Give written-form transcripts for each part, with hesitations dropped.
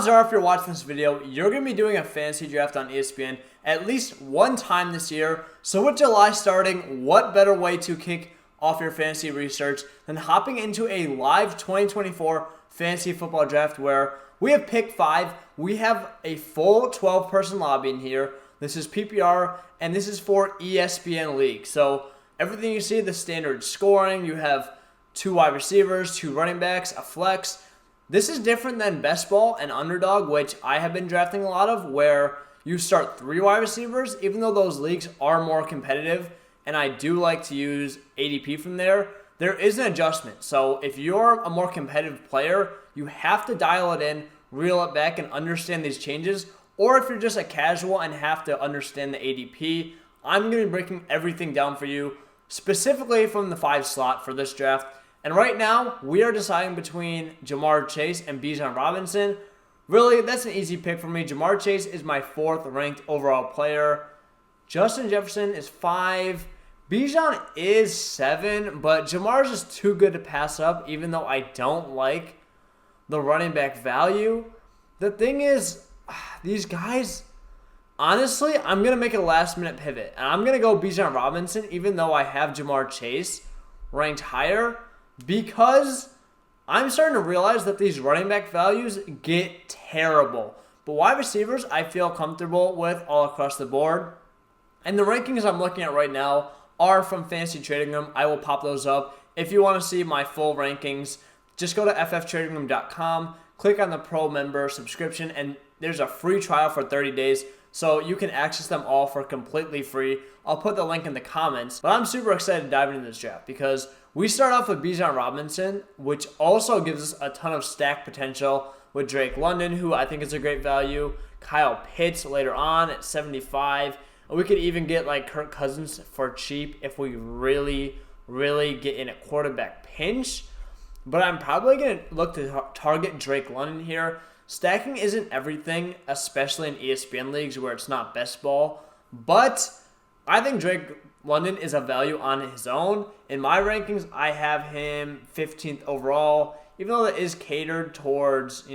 odds are if you're watching this video, you're going to be doing a fantasy draft on ESPN at least one time this year. So with July starting, what better way to kick off your fantasy research than hopping into a live 2024 fantasy football draft where we have pick 5. We have a full 12-person lobby in here. This is PPR, and this is for ESPN League. So everything you see, the standard scoring, you have 2 wide receivers, 2 running backs, a flex. This is different than best ball and underdog, which I have been drafting a lot of, where you start 3 wide receivers, even though those leagues are more competitive, and I do like to use ADP from there. There is an adjustment. So if you're a more competitive player, you have to dial it in, reel it back, and understand these changes. Or if you're just a casual and have to understand the ADP, I'm going to be breaking everything down for you, specifically from the 5 slot for this draft. And right now, we are deciding between Jamar Chase and Bijan Robinson. Really, that's an easy pick for me. Jamar Chase is my 4th ranked overall player. Justin Jefferson is 5. Bijan is 7, but Jamar is just too good to pass up, even though I don't like the running back value. The thing is, these guys, honestly, I'm going to make a last-minute pivot. And I'm going to go Bijan Robinson, even though I have Jamar Chase ranked higher, because I'm starting to realize that these running back values get terrible. But wide receivers, I feel comfortable with all across the board. And the rankings I'm looking at right now are from Fantasy Trading Room. I will pop those up. If you want to see my full rankings, just go to fftradingroom.com, click on the Pro Member subscription, and there's a free trial for 30 days. So you can access them all for completely free. I'll put the link in the comments. But I'm super excited to dive into this draft because we start off with Bijan Robinson, which also gives us a ton of stack potential with Drake London, who I think is a great value. Kyle Pitts later on at 75. We could even get like Kirk Cousins for cheap if we really get in a quarterback pinch. But I'm probably going to look to target Drake London here. Stacking isn't everything, especially in ESPN leagues where it's not best ball. But I think Drake London is a value on his own. In my rankings, I have him 15th overall. Even though that is catered towards,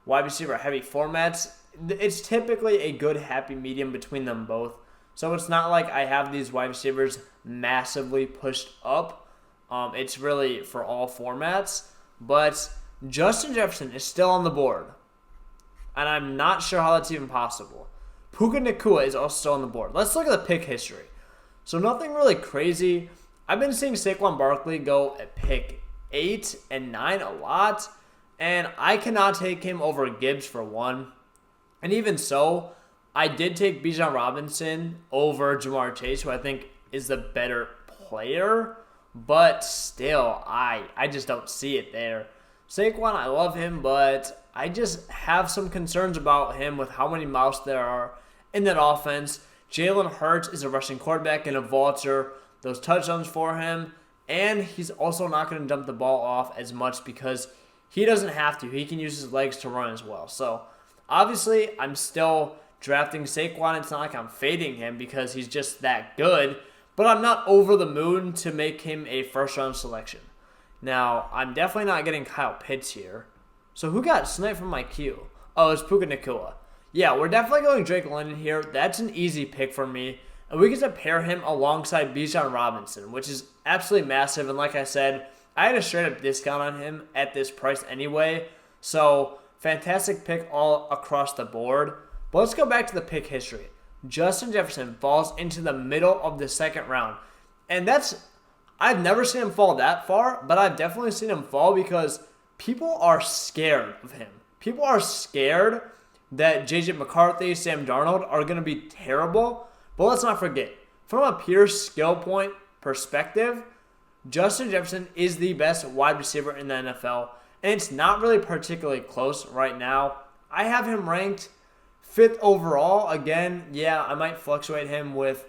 wide receiver heavy formats, it's typically a good happy medium between them both. So it's not like I have these wide receivers massively pushed up. It's really for all formats. But Justin Jefferson is still on the board. And I'm not sure how that's even possible. Puka Nacua is also still on the board. Let's look at the pick history. So nothing really crazy. I've been seeing Saquon Barkley go at pick 8 and 9 a lot. And I cannot take him over Gibbs for 1. And even so, I did take Bijan Robinson over Jamar Chase, who I think is the better player. But still, I just don't see it there. Saquon, I love him, but I just have some concerns about him with how many mouths there are in that offense. Jalen Hurts is a rushing quarterback and a vulture. Those touchdowns for him. And he's also not going to dump the ball off as much because he doesn't have to. He can use his legs to run as well. So, obviously, I'm still drafting Saquon. It's not like I'm fading him because he's just that good. But I'm not over the moon to make him a first-round selection. Now, I'm definitely not getting Kyle Pitts here. So who got sniped from my queue? Oh, it's Puka Nacua. Yeah, we're definitely going Drake London here. That's an easy pick for me. And we get to pair him alongside Bijan Robinson, which is absolutely massive. And like I said, I had a straight-up discount on him at this price anyway. So, fantastic pick all across the board. But let's go back to the pick history. Justin Jefferson falls into the middle of the 2nd round. And I've never seen him fall that far, but I've definitely seen him fall because people are scared of him. People are scared that J.J. McCarthy, Sam Darnold are going to be terrible. But let's not forget, from a pure skill point perspective, Justin Jefferson is the best wide receiver in the NFL. And it's not really particularly close right now. I have him ranked 5th overall. Again, yeah, I might fluctuate him with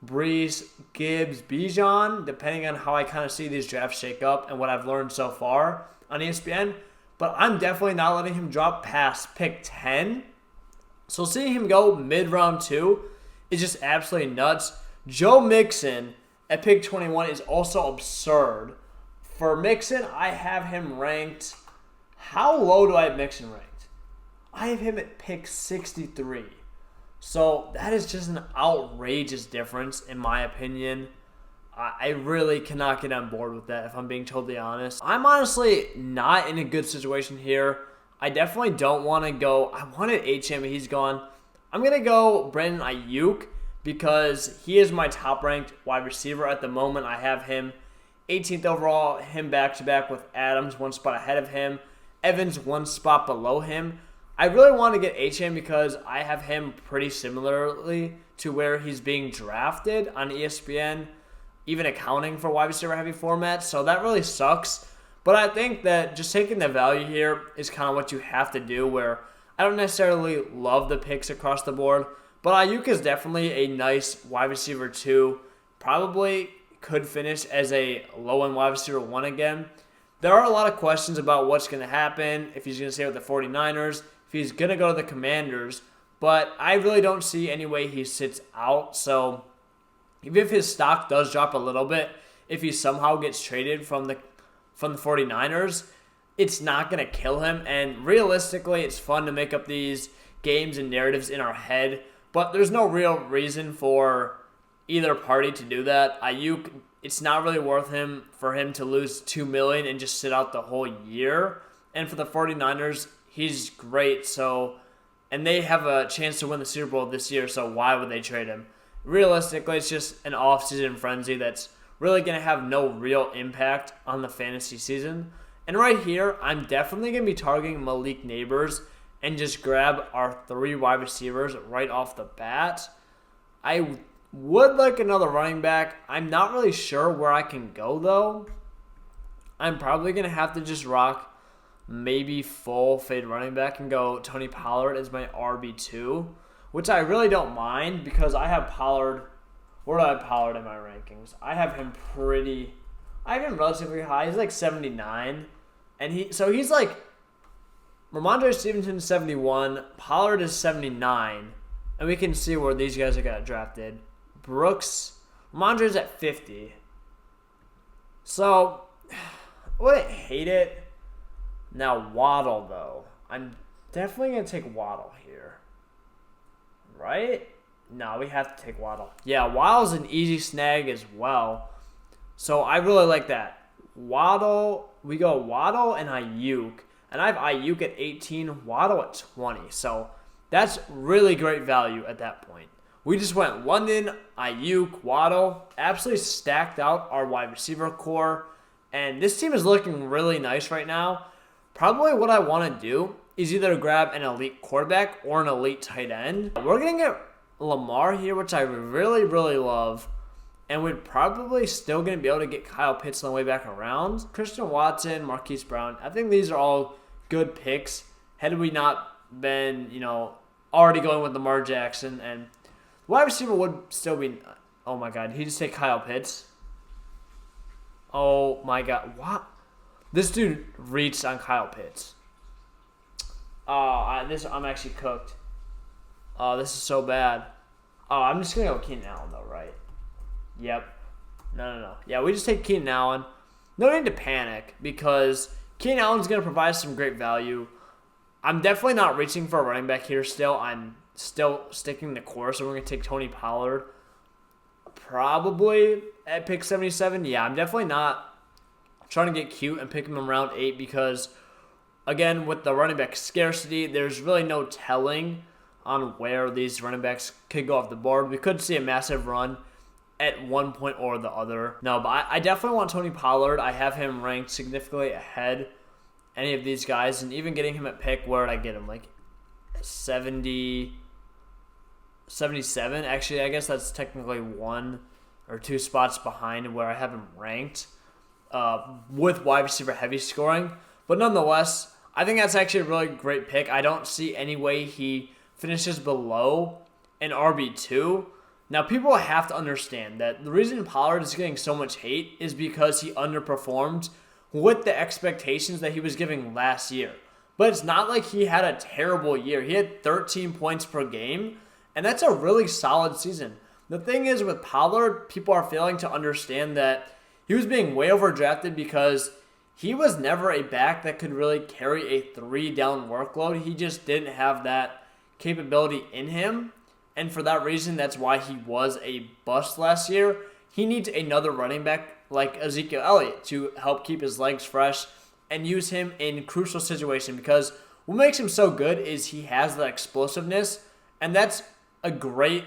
Brees, Gibbs, Bijan, depending on how I kind of see these drafts shake up and what I've learned so far on ESPN. But I'm definitely not letting him drop past pick 10. So seeing him go mid-round 2 is just absolutely nuts. Joe Mixon at pick 21 is also absurd. For Mixon, I have him ranked. How low do I have Mixon ranked? I have him at pick 63. So that is just an outrageous difference in my opinion. I really cannot get on board with that if I'm being totally honest. I'm honestly not in a good situation here. I definitely don't want to go. I wanted HM, but he's gone. I'm going to go Brandon Ayuk because he is my top-ranked wide receiver at the moment. I have him 18th overall, him back-to-back with Adams, one spot ahead of him. Evans, one spot below him. I really want to get HM because I have him pretty similarly to where he's being drafted on ESPN, even accounting for wide receiver heavy format. So that really sucks. But I think that just taking the value here is kind of what you have to do, where I don't necessarily love the picks across the board, but Ayuk is definitely a nice wide receiver 2. Probably could finish as a low-end wide receiver 1 again. There are a lot of questions about what's going to happen, if he's going to stay with the 49ers, if he's going to go to the Commanders, but I really don't see any way he sits out. So even if his stock does drop a little bit, if he somehow gets traded from the 49ers, it's not going to kill him. And realistically, it's fun to make up these games and narratives in our head, but there's no real reason for either party to do that. Ayuk, it's not really worth him for him to lose $2 million and just sit out the whole year. And for the 49ers, he's great. So, and they have a chance to win the Super Bowl this year, so why would they trade him? Realistically, it's just an off-season frenzy that's really going to have no real impact on the fantasy season. And right here, I'm definitely going to be targeting Malik Neighbors and just grab our 3 wide receivers right off the bat. I would like another running back. I'm not really sure where I can go, though. I'm probably going to have to just rock maybe full fade running back and go Tony Pollard as my RB2, which I really don't mind because I have Pollard. Where do I have Pollard in my rankings? I have him relatively high. He's like 79. And he's like Ramondre Stevenson 71, Pollard is 79. And we can see where these guys are got drafted. Ramondre's at 50. So I wouldn't hate it. Now Waddle though. I'm definitely gonna take Waddle here. Right? No, we have to take Waddle. Yeah, Waddle's an easy snag as well. So I really like that. Waddle, we go Waddle and Ayuk. And I have Ayuk at 18, Waddle at 20. So that's really great value at that point. We just went London, Ayuk, Waddle. Absolutely stacked out our wide receiver core. And this team is looking really nice right now. Probably what I want to do is either grab an elite quarterback or an elite tight end. We're going to get Lamar here, which I really, really love. And we're probably still going to be able to get Kyle Pitts on the way back around. Christian Watson, Marquise Brown. I think these are all good picks. Had we not been, already going with Lamar Jackson. And wide receiver would still be... Oh, my God. He just take Kyle Pitts. Oh, my God. What? This dude reached on Kyle Pitts. I'm actually cooked. Oh, this is so bad. Oh, I'm just going to go Keenan Allen, though, right? Yep. No. Yeah, we just take Keenan Allen. No need to panic because Keenan Allen's going to provide some great value. I'm definitely not reaching for a running back here still. I'm still sticking the course, so we're going to take Tony Pollard. Probably at pick 77. Yeah, I'm definitely not trying to get cute and pick him around 8 because, again, with the running back scarcity, there's really no telling on where these running backs could go off the board. We could see a massive run at one point or the other. No, but I definitely want Tony Pollard. I have him ranked significantly ahead any of these guys, and even getting him at pick, where did I get him? Like 77? Actually, I guess that's technically 1 or 2 spots behind where I have him ranked with wide receiver heavy scoring. But nonetheless, I think that's actually a really great pick. I don't see any way he finishes below an RB2. Now, people have to understand that the reason Pollard is getting so much hate is because he underperformed with the expectations that he was giving last year. But it's not like he had a terrible year. He had 13 points per game, and that's a really solid season. The thing is, with Pollard, people are failing to understand that he was being way overdrafted because he was never a back that could really carry a 3-down workload. He just didn't have that capability in him. And for that reason, that's why he was a bust last year. He needs another running back like Ezekiel Elliott to help keep his legs fresh and use him in crucial situations, because what makes him so good is he has that explosiveness, and that's a great,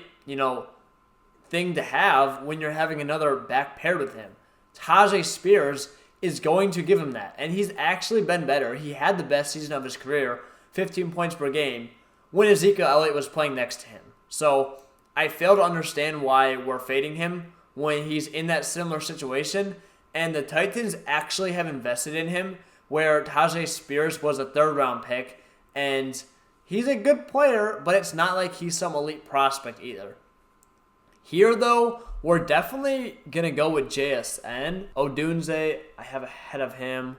thing to have when you're having another back paired with him. Tajay Spears is going to give him that, and he's actually been better. He had the best season of his career, 15 points per game, when Ezekiel Elliott was playing next to him. So I fail to understand why we're fading him when he's in that similar situation, and the Titans actually have invested in him, where Tajay Spears was a 3rd-round pick, and he's a good player, but it's not like he's some elite prospect either. Here, though, we're definitely going to go with JSN. Odunze, I have ahead of him.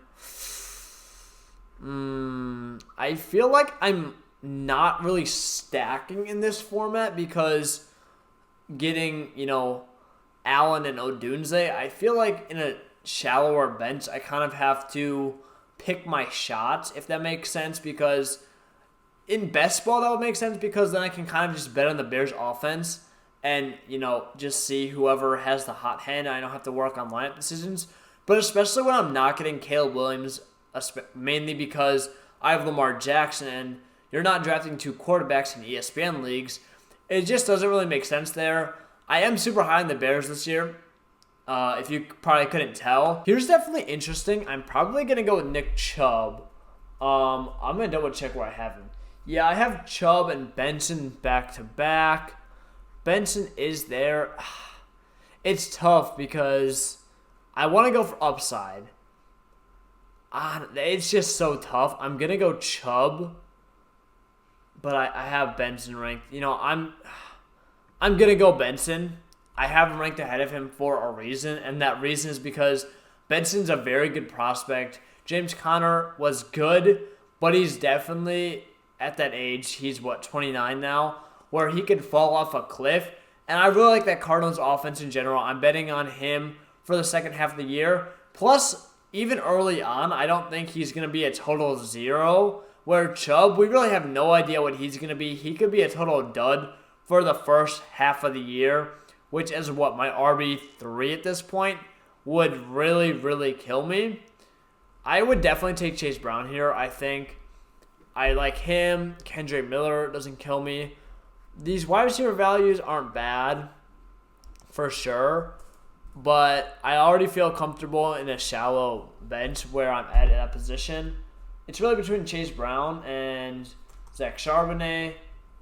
I feel like I'm not really stacking in this format, because getting, Allen and Odunze, I feel like in a shallower bench, I kind of have to pick my shots, if that makes sense, because in best ball, that would make sense, because then I can kind of just bet on the Bears offense and, just see whoever has the hot hand. I don't have to work on lineup decisions. But especially when I'm not getting Caleb Williams, mainly because I have Lamar Jackson, and you're not drafting 2 quarterbacks in ESPN leagues, it just doesn't really make sense there. I am super high on the Bears this year, if you probably couldn't tell. Here's definitely interesting. I'm probably going to go with Nick Chubb. I'm going to double check where I have him. Yeah, I have Chubb and Benson back-to-back. Benson is there. It's tough because I want to go for upside. It's just so tough. I'm going to go Chubb, but I have Benson ranked. I'm going to go Benson. I have him ranked ahead of him for a reason, and that reason is because Benson's a very good prospect. James Conner was good, but he's definitely at that age. He's, 29 now, where he could fall off a cliff. And I really like that Cardinals offense in general. I'm betting on him for the second half of the year. Plus, even early on, I don't think he's going to be a total 0, where Chubb, we really have no idea what he's going to be. He could be a total dud for the first half of the year, which is my RB3 at this point, would really, really kill me. I would definitely take Chase Brown here. I think I like him. Kendre Miller doesn't kill me. These wide receiver values aren't bad, for sure, but I already feel comfortable in a shallow bench where I'm at that position. It's really between Chase Brown and Zach Charbonnet,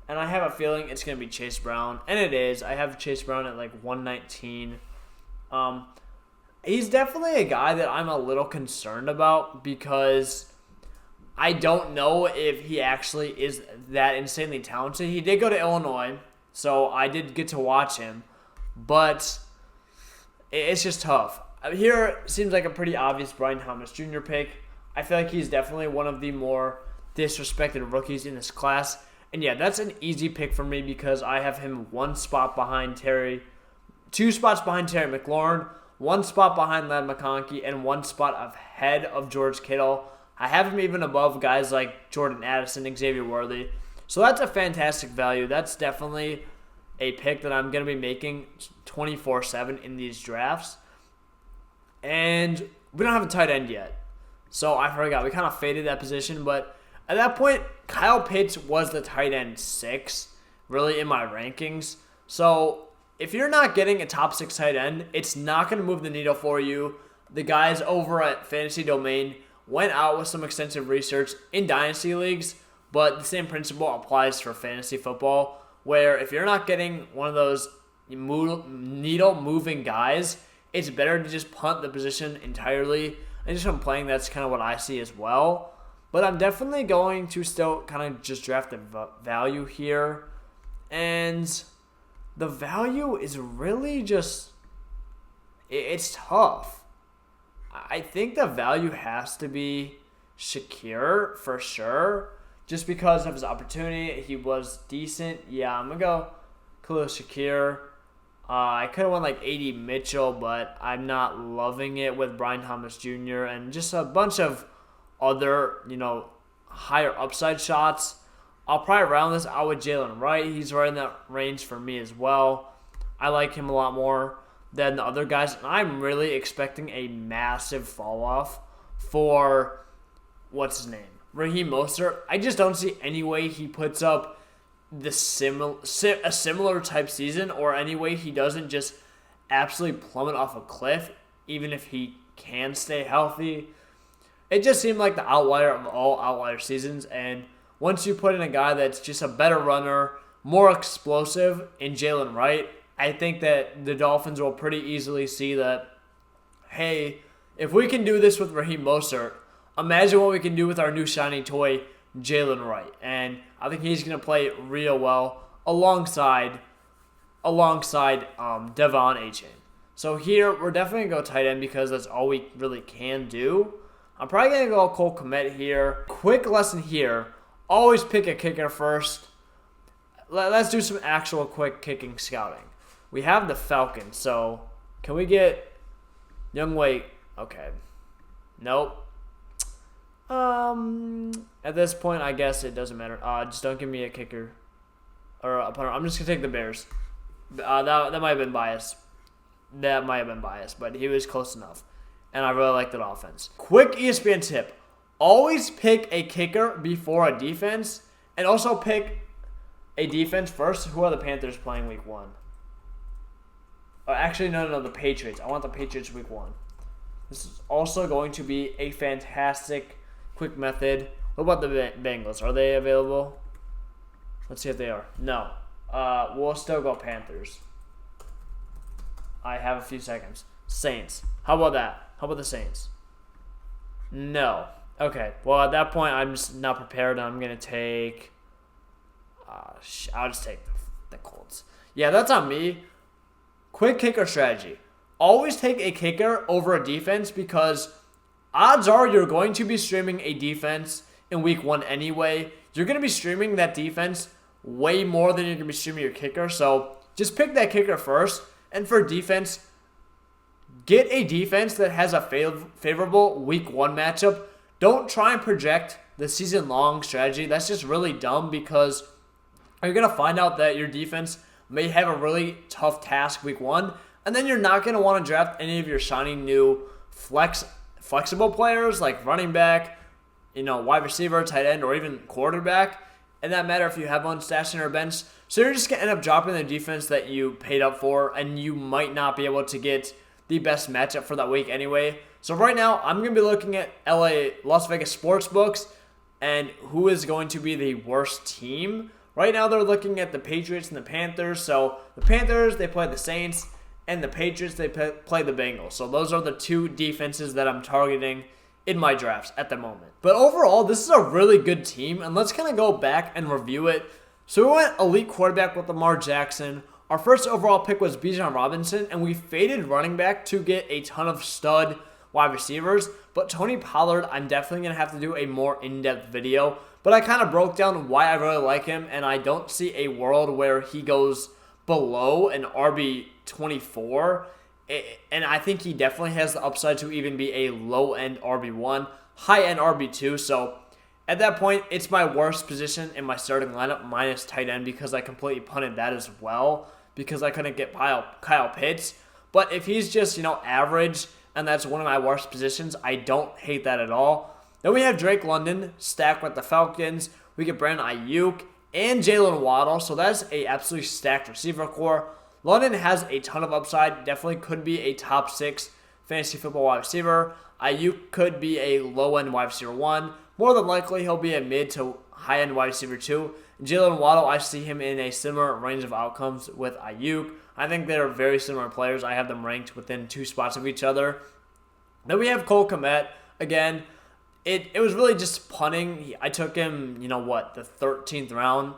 and I have a feeling it's going to be Chase Brown, and it is. I have Chase Brown at 119. He's definitely a guy that I'm a little concerned about, because I don't know if he actually is that insanely talented. He did go to Illinois, so I did get to watch him, but it's just tough. Here seems like a pretty obvious Brian Thomas Jr. pick. I feel like he's definitely one of the more disrespected rookies in this class. And yeah, that's an easy pick for me, because I have him 2 spots behind Terry McLaurin, 1 spot behind Ladd McConkey, and 1 spot ahead of George Kittle. I have him even above guys like Jordan Addison, Xavier Worthy. So that's a fantastic value. That's definitely a pick that I'm going to be making 24/7 in these drafts. And we don't have a tight end yet. So I forgot. We kind of faded that position. But at that point, Kyle Pitts was the tight end 6, really, in my rankings. So if you're not getting a top 6 tight end, it's not going to move the needle for you. The guys over at Fantasy Domain went out with some extensive research in dynasty leagues, but the same principle applies for fantasy football, where if you're not getting one of those needle-moving guys, it's better to just punt the position entirely. And just from playing, that's kind of what I see as well. But I'm definitely going to still kind of just draft the value here. And the value is really just, it's tough. I think the value has to be Shakir for sure, just because of his opportunity. He was decent. Yeah, I'm going to go Khalil Shakir. I could have went like AD Mitchell, but I'm not loving it with Brian Thomas Jr. and just a bunch of other, higher upside shots. I'll probably round this out with Jalen Wright. He's right in that range for me as well. I like him a lot more than the other guys. And I'm really expecting a massive fall off for, what's his name? Raheem Mostert. I just don't see any way he puts up a similar type season, or any way he doesn't just absolutely plummet off a cliff, even if he can stay healthy. It just seemed like the outlier of all outlier seasons, and once you put in a guy that's just a better runner, more explosive in Jalen Wright, I think that the Dolphins will pretty easily see that, hey, if we can do this with Raheem Mostert, imagine what we can do with our new shiny toy, Jalen Wright. And I think he's going to play real well alongside Devon Achane. So here, we're definitely going to go tight end because that's all we really can do. I'm probably going to go Cole Kmet here. Quick lesson here. Always pick a kicker first. Let's do some actual quick kicking scouting. We have the Falcons, so can we get Youngway? Okay. Nope. At this point, I guess it doesn't matter. Just don't give me a kicker or a punter. I'm just gonna take the Bears. That might have been biased. But he was close enough, and I really like that offense. Quick ESPN tip: always pick a kicker before a defense, and also pick a defense first. Who are the Panthers playing week 1? Actually, no, the Patriots. I want the Patriots week 1. This is also going to be a fantastic quick method. What about the Bengals? Are they available? Let's see if they are. No. We'll still go Panthers. I have a few seconds. Saints. How about that? How about the Saints? No. Okay. Well, at that point, I'm just not prepared. I'm going to take... I'll just take the Colts. Yeah, that's on me. Quick kicker strategy. Always take a kicker over a defense because odds are you're going to be streaming a defense in week 1 anyway. You're going to be streaming that defense way more than you're going to be streaming your kicker. So just pick that kicker first. And for defense, get a defense that has a favorable week 1 matchup. Don't try and project the season-long strategy. That's just really dumb because you're going to find out that your defense may have a really tough task week 1, and then you're not going to want to draft any of your shiny new flexible players like running back, wide receiver, tight end, or even quarterback. And that matter if you have one stashed in your bench. So you're just going to end up dropping the defense that you paid up for, and you might not be able to get the best matchup for that week anyway. So right now, I'm going to be looking at Las Vegas sports books and who is going to be the worst team. Right now, they're looking at the Patriots and the Panthers. So the Panthers, they play the Saints, and the Patriots, they play the Bengals. So those are the two defenses that I'm targeting in my drafts at the moment. But overall, this is a really good team, and let's kind of go back and review it. So we went elite quarterback with Lamar Jackson. Our first overall pick was Bijan Robinson, and we faded running back to get a ton of stud wide receivers. But Tony Pollard, I'm definitely going to have to do a more in-depth video. But I kind of broke down why I really like him, and I don't see a world where he goes below an RB24. And I think he definitely has the upside to even be a low-end RB1, high-end RB2. So at that point, it's my worst position in my starting lineup minus tight end because I completely punted that as well because I couldn't get Kyle Pitts. But if he's just, average and that's one of my worst positions, I don't hate that at all. Then we have Drake London stacked with the Falcons. We get Brandon Ayuk and Jalen Waddle. So that's a absolutely stacked receiver core. London has a ton of upside. Definitely could be a top 6 fantasy football wide receiver. Ayuk could be a low-end wide receiver 1. More than likely, he'll be a mid to high-end wide receiver 2. Jalen Waddle, I see him in a similar range of outcomes with Ayuk. I think they're very similar players. I have them ranked within 2 spots of each other. Then we have Cole Kmet. Again, it was really just punting. I took him, the 13th round.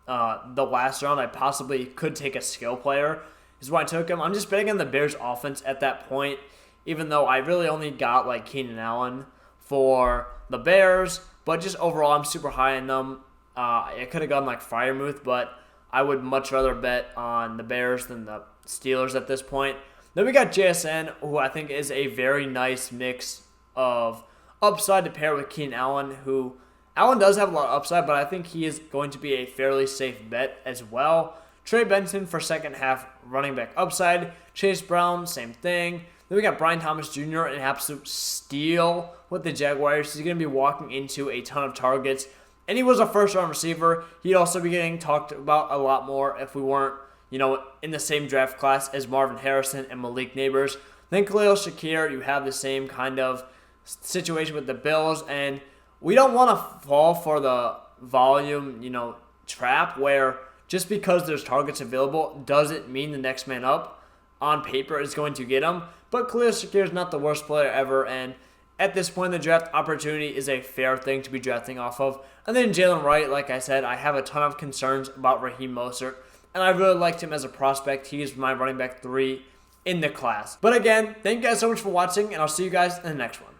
The last round, I possibly could take a skill player is why I took him. I'm just betting on the Bears offense at that point, even though I really only got Keenan Allen for the Bears. But just overall, I'm super high in them. I could have gone Freiermuth, but I would much rather bet on the Bears than the Steelers at this point. Then we got JSN, who I think is a very nice mix of upside to pair with Keenan Allen, who Allen does have a lot of upside, but I think he is going to be a fairly safe bet as well. Trey Benson for second half running back upside. Chase Brown, same thing. Then we got Brian Thomas Jr., an absolute steal with the Jaguars. He's going to be walking into a ton of targets. And he was a first-round receiver. He'd also be getting talked about a lot more if we weren't, in the same draft class as Marvin Harrison and Malik Neighbors. Then Khalil Shakir, you have the same kind of situation with the Bills. And we don't want to fall for the volume, trap where just because there's targets available doesn't mean the next man up on paper is going to get them. But Khalil Shakir is not the worst player ever, and at this point in the draft, opportunity is a fair thing to be drafting off of. And then Jalen Wright, like I said, I have a ton of concerns about Raheem Mostert, and I really liked him as a prospect. He is my running back 3 in the class. But again, thank you guys so much for watching, and I'll see you guys in the next one.